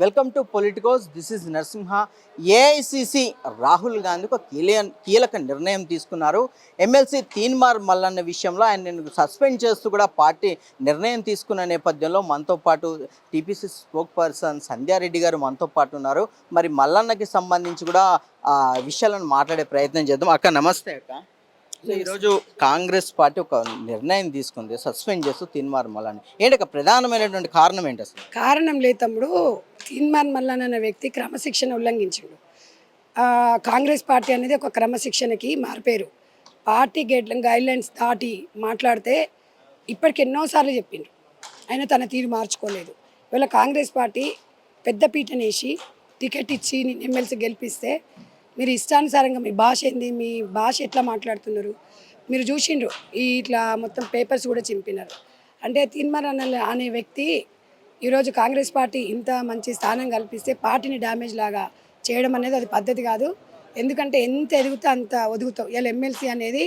Welcome to Politicos. This is Narasimha. AICC Rahul Gandhi ఒక కీలక నిర్ణయం తీసుకున్నారు. ఎమ్మెల్సీ తీన్మార్ మల్లన్న విషయంలో ఆయన సస్పెండ్ చేస్తూ కూడా పార్టీ నిర్ణయం తీసుకున్న నేపథ్యంలో మనతో పాటు టీపీసీ స్పోక్ పర్సన్ సంధ్యారెడ్డి గారు మనతో పాటు ఉన్నారు. మరి మల్లన్నకి సంబంధించి కూడా ఆ విషయాలను మాట్లాడే ప్రయత్నం చేద్దాం. అక్క నమస్తే అక్క. ఈరోజు కాంగ్రెస్ పార్టీ ఒక నిర్ణయం తీసుకుంది, సస్పెండ్ చేస్తూ తీన్మార్ మల్లన్న. ఏంటి ప్రధానమైనటువంటి కారణం ఏంటి అసలు? కారణం లేదు తమ్ముడు. తీన్మార్ మల్లన్న అనే వ్యక్తి క్రమశిక్షణ ఉల్లంఘించాడు. కాంగ్రెస్ పార్టీ అనేది ఒక క్రమశిక్షణకి మారిపోయారు. పార్టీ గైడ్లైన్స్ దాటి మాట్లాడితే ఇప్పటికి ఎన్నోసార్లు చెప్పిండ్రు, అయినా తన తీరు మార్చుకోలేదు. ఇవాళ కాంగ్రెస్ పార్టీ పెద్ద పీటనేసి టికెట్ ఇచ్చి నేను ఎమ్మెల్సీ గెలిపిస్తే మీరు ఇష్టానుసారంగా మీ భాష ఏంది, మీ భాష ఎట్లా మాట్లాడుతున్నారు మీరు చూసిండ్రు. ఇట్లా మొత్తం పేపర్స్ కూడా చింపినారు. అంటే తీన్మార్ అనే వ్యక్తి ఈరోజు కాంగ్రెస్ పార్టీ ఇంత మంచి స్థానం కల్పిస్తే పార్టీని డ్యామేజ్ లాగా చేయడం అనేది అది పద్ధతి కాదు. ఎందుకంటే ఎంత ఎదుగుతా అంత ఒదుగుతావు. ఇలా ఎమ్మెల్సీ అనేది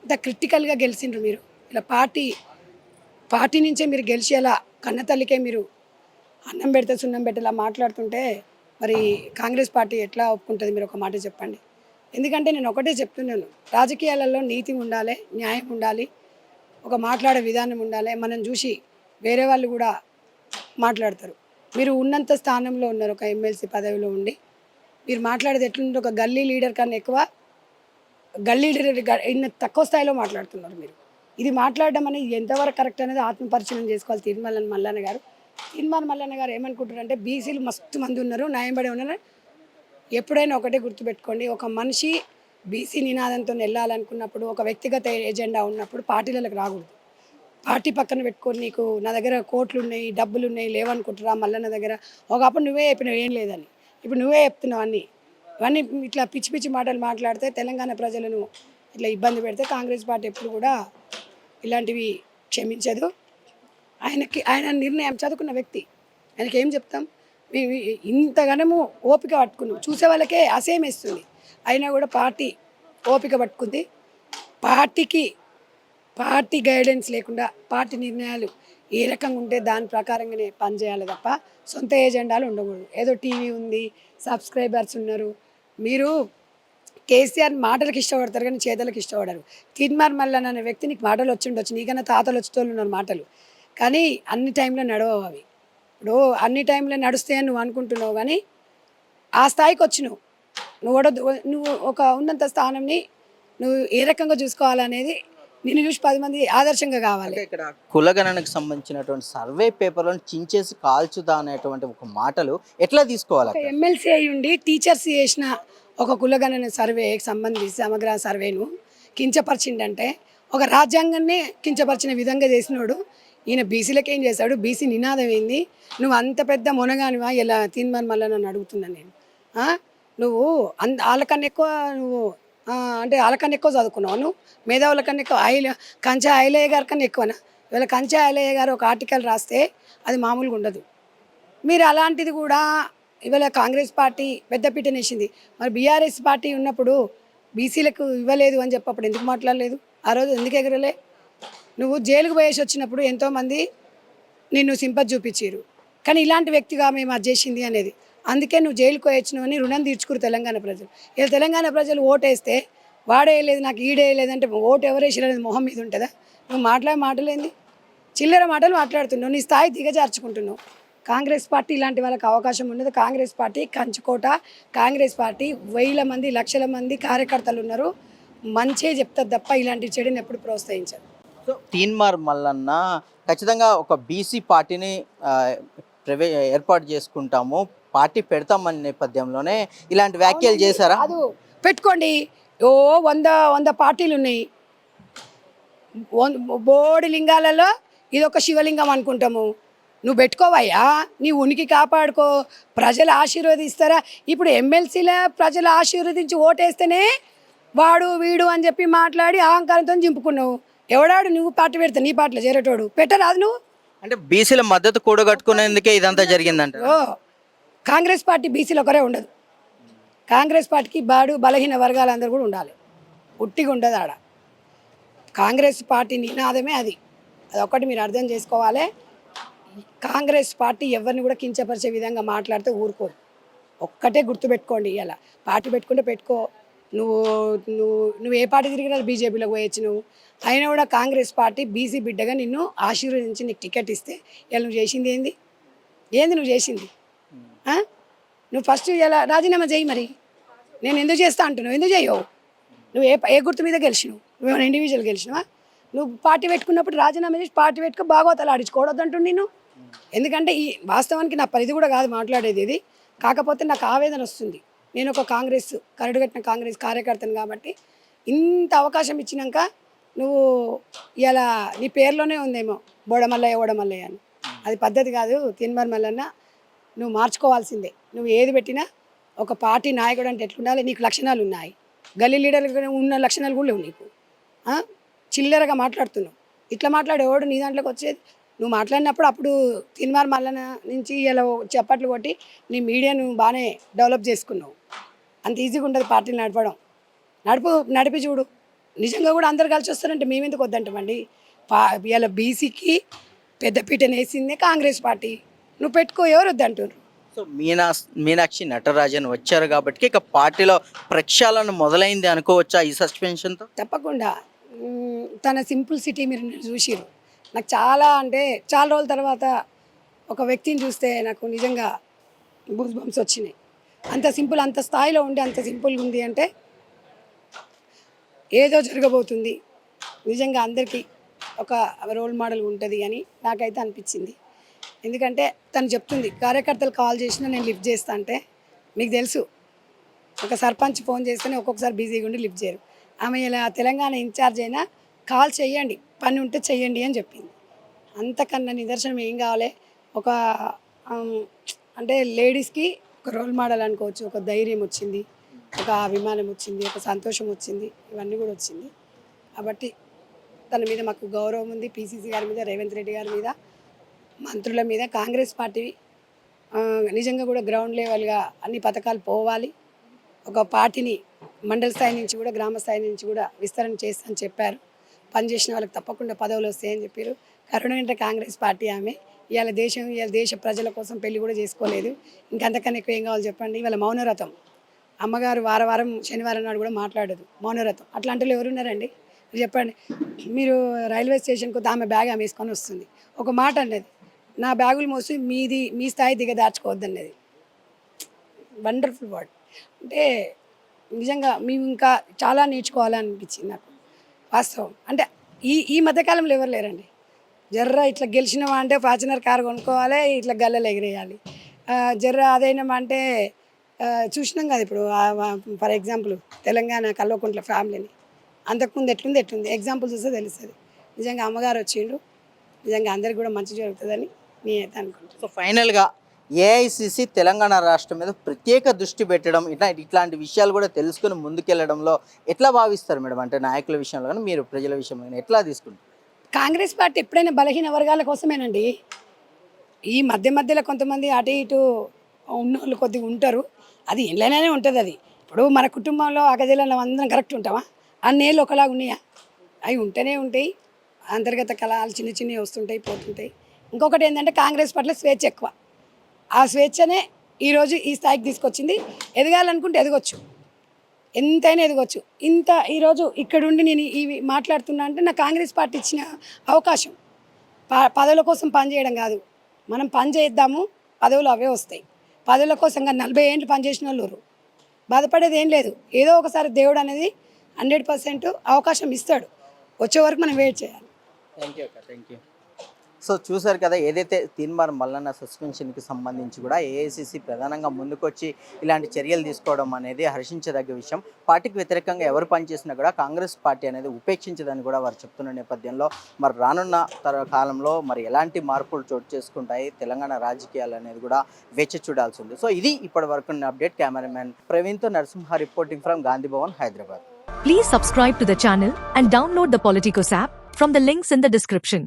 ఇంత క్రిటికల్గా గెలిచిండ్రు మీరు. ఇలా పార్టీ నుంచే మీరు గెలిచి అలా కన్నతల్లికే మీరు అన్నం పెడితే సున్నం పెట్టేలా మాట్లాడుతుంటే మరి కాంగ్రెస్ పార్టీ ఎట్లా ఒప్పుకుంటుంది? మీరు ఒక మాట చెప్పండి. ఎందుకంటే నేను ఒకటే చెప్తున్నాను, రాజకీయాలలో నీతి ఉండాలి, న్యాయం ఉండాలి, ఒక మాట్లాడే విధానం ఉండాలి. మనం చూసి వేరే వాళ్ళు కూడా మాట్లాడతారు. మీరు ఉన్నంత స్థానంలో ఉన్నారు, ఒక ఎమ్మెల్సీ పదవిలో ఉండి మీరు మాట్లాడేది ఎట్లుంటే ఒక గల్లీ లీడర్ కన్నా ఎక్కువ గల్లీ లీడర్ ఇన్న తక్కువ స్థాయిలో మాట్లాడుతున్నారు మీరు. ఇది మాట్లాడడం అనేది ఎంతవరకు కరెక్ట్ అనేది ఆత్మపరిశీలన చేసుకోవాలి తీన్మార్ మల్లన్న గారు. తీన్మార్ మల్లన్న గారు ఏమనుకుంటారంటే బీసీలు మస్తు మంది ఉన్నారు, న్యాయంబడి ఉన్నారు. ఎప్పుడైనా ఒకటే గుర్తుపెట్టుకోండి, ఒక మనిషి బీసీ నినాదంతో వెళ్ళాలనుకున్నప్పుడు, ఒక వ్యక్తిగత ఎజెండా ఉన్నప్పుడు పార్టీలకు రాకూడదు. పార్టీ పక్కన పెట్టుకొని నీకు నా దగ్గర కోట్లు ఉన్నాయి, డబ్బులు ఉన్నాయి లేవనుకుంటారా మల్లన్న దగ్గర. ఒకప్పుడు నువ్వే చెప్పినావు ఏం లేదని, ఇప్పుడు నువ్వే చెప్తున్నావు అన్నీ. ఇవన్నీ ఇట్లా పిచ్చి పిచ్చి మాటలు మాట్లాడితే తెలంగాణ ప్రజలను ఇట్లా ఇబ్బంది పెడితే కాంగ్రెస్ పార్టీ ఎప్పుడు కూడా ఇలాంటివి క్షమించదు. ఆయన నిర్ణయం చదువుకున్న వ్యక్తి, ఆయనకి ఏం చెప్తాం? ఇంతగానము ఓపిక పట్టుకున్నాం, చూసే వాళ్ళకే అసహ్యం వేస్తుంది. అయినా కూడా పార్టీ ఓపిక పట్టుకుంది. పార్టీ గైడెన్స్ లేకుండా పార్టీ నిర్ణయాలు ఏ రకంగా ఉంటే దాని ప్రకారంగానే పనిచేయాలి తప్ప సొంత ఏజెండాలు ఉండకూడదు. ఏదో టీవీ ఉంది, సబ్స్క్రైబర్స్ ఉన్నారు. మీరు కేసీఆర్ మాటలకు ఇష్టపడతారు కానీ చేతలకు ఇష్టపడరు. తీన్మార్ మల్లన్న అనే వ్యక్తి నీకు మాటలు వచ్చి ఉండొచ్చు, నీకన్నా తాతలు వచ్చేటోళ్ళు ఉన్నారు మాటలు, కానీ అన్ని టైంలో నడవవు అవి. ఇప్పుడు అన్ని టైంలో నడుస్తాయని నువ్వు అనుకుంటున్నావు, కానీ ఆ స్థాయికి వచ్చినావు నువ్వు ఒక ఉన్నంత స్థానంని నువ్వు ఏ రకంగా చూసుకోవాలనేది నిన్ను చూసి 10 మంది ఆదర్శంగా కావాలి. ఇక్కడ కులగణనకు సంబంధించినటువంటి సర్వే పేపర్లను చించేసి కాల్చుదా అనేటువంటి ఒక మాటలు ఎట్లా తీసుకోవాలి? ఎమ్మెల్సీ అయి ఉండి టీచర్స్ చేసిన ఒక కులగణన సర్వేకి సంబంధించి సమగ్ర సర్వేను కించపరిచిండంటే ఒక రాజ్యాంగాన్ని కించపరిచిన విధంగా చేసినోడు ఈయన బీసీలకు ఏం చేశాడు? బీసీ నినాదం ఏంది? నువ్వు అంత పెద్ద మునగానివా ఇలా తీన్మార్ మల్లన్న నడుగుతున్నాను నేను. నువ్వు వాళ్ళకన్నా ఎక్కువ నువ్వు అంటే వాళ్ళకన్నా ఎక్కువ చదువుకున్నావు, నువ్వు మేధావుల కన్నా ఎక్కువ. కంచె ఐలయ్య గారి కన్నా ఎక్కువనా? ఇవాళ కంచె ఐలయ్య గారు ఒక ఆర్టికల్ రాస్తే అది మామూలుగా ఉండదు. మీరు అలాంటిది కూడా ఇవాళ కాంగ్రెస్ పార్టీ పెద్దపీట నేసింది. మరి బీఆర్ఎస్ పార్టీ ఉన్నప్పుడు బీసీలకు ఇవ్వలేదు అని చెప్పప్పుడు ఎందుకు మాట్లాడలేదు? ఆ రోజు ఎందుకు ఎగరలే? నువ్వు జైలుకు పోయేసి వచ్చినప్పుడు ఎంతోమంది నిన్ను సింపతి చూపించారు, కానీ ఇలాంటి వ్యక్తిగా మేము అది చేసింది అనేది. అందుకే నువ్వు జైలుకు వచ్చినావు అని రుణం తీర్చుకురు తెలంగాణ ప్రజలు. ఇలా తెలంగాణ ప్రజలు ఓటేస్తే వాడేయలేదు నాకు ఈడేయలేదంటే ఓటు ఎవరేసిలేదు మొహం మీద ఉంటుందా? నువ్వు మాటలేంది? చిల్లర మాటలు మాట్లాడుతున్నావు, నీ స్థాయి దిగజార్చుకుంటున్నావు. కాంగ్రెస్ పార్టీ ఇలాంటి వాళ్ళకి అవకాశం ఉండదు. కాంగ్రెస్ పార్టీ కంచుకోట. కాంగ్రెస్ పార్టీ వేల మంది లక్షల మంది కార్యకర్తలు ఉన్నారు. మంచిగా చెప్తారు తప్ప ఇలాంటి చెడుని ఎప్పుడు ప్రోత్సహించరు. సో తీన్మార్ మల్లన్న ఖచ్చితంగా ఒక బీసీ పార్టీని ఏర్పాటు చేసుకుంటాము, పార్టీ పెడతామనే నేపథ్యంలోనే ఇలాంటి వ్యాఖ్యలు చేశారా? అది పెట్టుకోండి. 100 పార్టీలు ఉన్నాయి. బోడి లింగాలలో ఇది ఒక శివలింగం అనుకుంటాము. నువ్వు పెట్టుకోవయ్యా, నీ ఉనికి కాపాడుకో. ప్రజలు ఆశీర్వదిస్తారా? ఇప్పుడు ఎమ్మెల్సీల ప్రజలు ఆశీర్వదించి ఓటేస్తేనే వాడు వీడు అని చెప్పి మాట్లాడి అహంకారంతో చింపుకున్నావు. ఎవడాడు నువ్వు పార్టీ పెడతా? నీ పార్టీలో చేరేటోడు పెట్టరాదు నువ్వు. అంటే బీసీల మద్దతు కూడగట్టుకునేందుకే ఇదంతా జరిగిందంట. కాంగ్రెస్ పార్టీ బీసీలు ఒకరే ఉండదు. కాంగ్రెస్ పార్టీకి బలహీన వర్గాలందరూ కూడా ఉండాలి. ఉట్టిగా ఉండదు ఆడ. కాంగ్రెస్ పార్టీ నినాదమే అది. అదొక్కటి మీరు అర్థం చేసుకోవాలి. కాంగ్రెస్ పార్టీ ఎవరిని కూడా కించపరిచే విధంగా మాట్లాడితే ఊరుకోరు. ఒక్కటే గుర్తుపెట్టుకోండి, ఇలా పార్టీ పెట్టుకుంటే పెట్టుకో, నువ్వు నువ్వు నువ్వు ఏ పార్టీ తిరిగినా బీజేపీలోకి పోయొచ్చు నువ్వు. అయినా కూడా కాంగ్రెస్ పార్టీ బీసీ బిడ్డగా నిన్ను ఆశీర్వదించి నీకు టికెట్ ఇస్తే ఇలా నువ్వు చేసింది ఏంది? నువ్వు చేసింది? ఆ? నువ్వు ఫస్ట్ ఇలా రాజీనామా చేయి. మరి నేను ఎందుకు చేస్తా అంటున్నావు? ఎందుకు చేయవు? నువ్వు ఏ గుర్తు మీద గెలిచినావు? నువ్వేమైనా ఇండివిజువల్ గెలిచినావా? నువ్వు పార్టీ పెట్టుకున్నప్పుడు రాజీనామా చేసి పార్టీ పెట్టుకో, భాగవతాలు ఆడించుకోవద్దంటుండు నేను. ఎందుకంటే ఈ వాస్తవానికి నా పరిధి కూడా కాదు మాట్లాడేది ఇది. కాకపోతే నాకు ఆవేదన వస్తుంది. నేను ఒక కరడుగట్టిన కాంగ్రెస్ కార్యకర్తను కాబట్టి ఇంత అవకాశం ఇచ్చినాక నువ్వు ఇలా నీ పేరులోనే ఉందేమో ఓడమల్లయ్య అని. అది పద్ధతి కాదు. తీన్మార్ మల్లన్న, నువ్వు మార్చుకోవాల్సిందే. నువ్వు ఏది పెట్టినా ఒక పార్టీ నాయకుడు అంటే ఎట్లుండాలి? నీకు లక్షణాలు ఉన్నాయి, గల్లీ లీడర్లు ఉన్న లక్షణాలు కూడా లేవు నీకు. చిల్లరగా మాట్లాడుతున్నావు. ఇట్లా మాట్లాడేవాడు నీ దాంట్లోకి వచ్చేది. నువ్వు మాట్లాడినప్పుడు అప్పుడు తీన్మార్ మల్లన్న నుంచి ఇలా చప్పట్లు కొట్టి నీ మీడియాను బాగానే డెవలప్ చేసుకున్నావు. అంత ఈజీగా ఉంటుంది పార్టీని నడపడం. నడిపి చూడు. నిజంగా కూడా అందరు కలిసి వస్తారంటే మేమెందుకు వద్దంటామండి? ఇలా బీసీకి పెద్దపీటను వేసిందే కాంగ్రెస్ పార్టీ. నువ్వు పెట్టుకో, ఎవరు వద్దంటారు? సో మీనాక్షి నటరాజన్ వచ్చారు కాబట్టి ఇక పార్టీలో ప్రక్షాళన మొదలైంది అనుకోవచ్చా ఈ సస్పెన్షన్తో? తప్పకుండా. తన సింపుల్సిటీ మీరు చూసిరు. నాకు చాలా చాలా రోజుల తర్వాత ఒక వ్యక్తిని చూస్తే నాకు నిజంగా బూస్ బంప్స్ వచ్చినాయి. అంత సింపుల్, అంత స్థాయిలో ఉండి అంత సింపుల్గా ఉంది అంటే ఏదో జరగబోతుంది. నిజంగా అందరికీ ఒక రోల్ మోడల్ ఉంటుంది అని నాకైతే అనిపించింది. ఎందుకంటే తను చెప్తుంది, కార్యకర్తలు కాల్ చేసినా నేను లిఫ్ట్ చేస్తా అంటే, మీకు తెలుసు ఒక సర్పంచ్ ఫోన్ చేస్తేనే ఒక్కొక్కసారి బిజీగా ఉండి లిఫ్ట్ చేయరు. ఆమె ఇలా తెలంగాణ ఇన్ఛార్జ్ అయినా కాల్ చేయండి, పని ఉంటే చెయ్యండి అని చెప్పింది. అంతకన్నా నిదర్శనం ఏం కావాలి? ఒక లేడీస్కి ఒక రోల్ మోడల్ అనుకోవచ్చు. ఒక ధైర్యం వచ్చింది, ఒక అభిమానం వచ్చింది, ఒక సంతోషం వచ్చింది, ఇవన్నీ కూడా వచ్చింది. కాబట్టి తన మీద మాకు గౌరవం ఉంది. పిసిసి గారి మీద, రేవంత్ రెడ్డి గారి మీద, మంత్రుల మీద. కాంగ్రెస్ పార్టీ నిజంగా కూడా గ్రౌండ్ లెవెల్గా అన్ని పథకాలు పోవాలి. ఒక పార్టీని మండల స్థాయి నుంచి కూడా గ్రామ స్థాయి నుంచి కూడా విస్తరణ చేస్తానని చెప్పారు. పనిచేసిన వాళ్ళకి తప్పకుండా పదవులు వస్తాయని చెప్పారు. కరుణంటే కాంగ్రెస్ పార్టీ ఆమె. ఇవాళ దేశ ప్రజల కోసం పెళ్లి కూడా చేసుకోలేదు. ఇంకంతకన్నా ఎక్కువ ఏం కావాలి చెప్పండి? ఇవాళ మౌనవ్రతం. అమ్మగారు వారం శనివారం నాడు కూడా మాట్లాడదు, మౌనవ్రతం. అట్లాంటి వాళ్ళు ఎవరున్నారండి? చెప్పండి. మీరు రైల్వే స్టేషన్కి వస్తే ఆమె బ్యాగ్ ఆమె వేసుకొని వస్తుంది. ఒక మాట అన్నది, నా బ్యాగులు మోసి మీ స్థాయి దిగదార్చుకోవద్దన్నది. Wonderful word. అంటే నిజంగా మేము ఇంకా చాలా నేర్చుకోవాలనిపించింది నాకు. వాస్తవం అంటే ఈ మధ్యకాలంలో ఎవరు లేరండి. ఇట్లా గెలిచినామా అంటే ఫార్చునర్ కార్ కొనుక్కోవాలి, ఇట్లా గల్లలు ఎగిరేయాలి. అదైనామా అంటే చూసినాం కదా ఇప్పుడు. ఫర్ ఎగ్జాంపుల్ తెలంగాణ కల్వకుంట్ల ఫ్యామిలీని అంతకుముందు ఎట్లుంది ఎగ్జాంపుల్ చూస్తే తెలుస్తుంది. నిజంగా అమ్మగారు వచ్చిండ్రు. నిజంగా అందరికి కూడా మంచి జరుగుతుందని నేనైతే అనుకుంటున్నాను. సో ఫైనల్గా ఏఐసిసి తెలంగాణ రాష్ట్రం మీద ప్రత్యేక దృష్టి పెట్టడం, ఇట్లాంటి విషయాలు కూడా తెలుసుకుని ముందుకెళ్లడంలో ఎట్లా భావిస్తారు మేడం? అంటే నాయకుల విషయంలో కానీ మీరు ప్రజల విషయంలో కానీ ఎట్లా తీసుకుంటారు? కాంగ్రెస్ పార్టీ ఎప్పుడైనా బలహీన వర్గాల కోసమేనండి. ఈ మధ్యలో కొంతమంది అటు ఇటు ఉన్నోళ్ళు కొద్దిగా ఉంటారు. అది ఎట్లనే ఉంటుంది. అది ఇప్పుడు మన కుటుంబంలో అక్కజల్లలో అందరం కరెక్ట్ ఉంటామా? అన్నేళ్ళు ఒకలాగా ఉన్నాయా? అవి ఉంటూనే ఉంటాయి. అంతర్గత కలహాలు చిన్నవి వస్తుంటాయి, పోతుంటాయి. ఇంకొకటి ఏంటంటే కాంగ్రెస్ పార్టీలో స్వేచ్ఛ ఎక్కువ. ఆ స్వేచ్ఛనే ఈరోజు ఈ స్థాయికి తీసుకొచ్చింది. ఎదగాలనుకుంటే ఎదగొచ్చు, ఎంతైనా ఎదగొచ్చు. ఈరోజు ఇక్కడుండి నేను ఇవి మాట్లాడుతున్నా అంటే నా కాంగ్రెస్ పార్టీ ఇచ్చిన అవకాశం. పదవుల కోసం పనిచేయడం కాదు, మనం పని చేద్దాము, పదవులు అవే వస్తాయి. పదవుల కోసం 40 ఏళ్ళు పనిచేసిన వాళ్ళు బాధపడేది ఏం లేదు. ఏదో ఒకసారి దేవుడు అనేది 100% అవకాశం ఇస్తాడు. వచ్చే వరకు మనం వెయిట్ చేయాలి. Thank you. సో చూసారు కదా, ఏదైతే తీన్మార్ మల్లన్న సస్పెన్షన్కి సంబంధించి కూడా ఏఐసిసి ప్రధానంగా ముందుకొచ్చి ఇలాంటి చర్యలు తీసుకోవడం అనేది హర్షించదగ్గ విషయం. పార్టీకి వ్యతిరేకంగా ఎవరు పనిచేసినా కూడా కాంగ్రెస్ పార్టీ అనేది ఉపేక్షించదని కూడా వారు చెప్తున్న నేపథ్యంలో మరి రానున్న కాలంలో మరి ఎలాంటి మార్పులు చోటు చేసుకుంటాయి తెలంగాణ రాజకీయాలు అనేది కూడా వేచి చూడాల్సి ఉంది. సో ఇది ఇప్పటి వరకు అప్డేట్. కెమెరామెన్ ప్రవీణ్తో Narasimha reporting from Gandhi Bhavan, Hyderabad. Please subscribe to the channel and download the Politicos app from the links in the description.